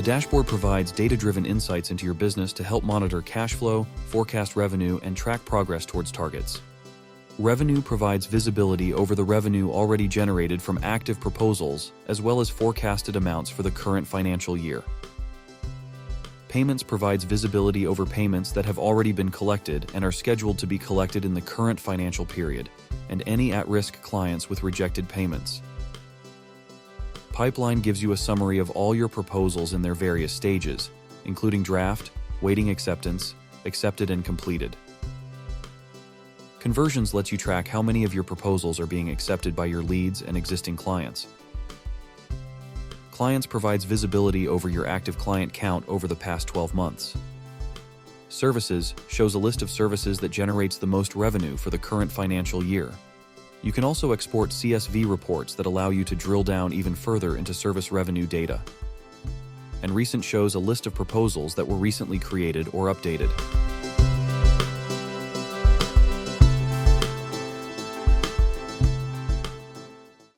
The dashboard provides data-driven insights into your business to help monitor cash flow, forecast revenue, and track progress towards targets. Revenue provides visibility over the revenue already generated from active proposals, as well as forecasted amounts for the current financial year. Payments provides visibility over payments that have already been collected and are scheduled to be collected in the current financial period, and any at-risk clients with rejected payments. Pipeline gives you a summary of all your proposals in their various stages, including draft, waiting acceptance, accepted and completed. Conversions lets you track how many of your proposals are being accepted by your leads and existing clients. Clients provides visibility over your active client count over the past 12 months. Services shows a list of services that generates the most revenue for the current financial year. You can also export CSV reports that allow you to drill down even further into service revenue data. And Recent shows a list of proposals that were recently created or updated.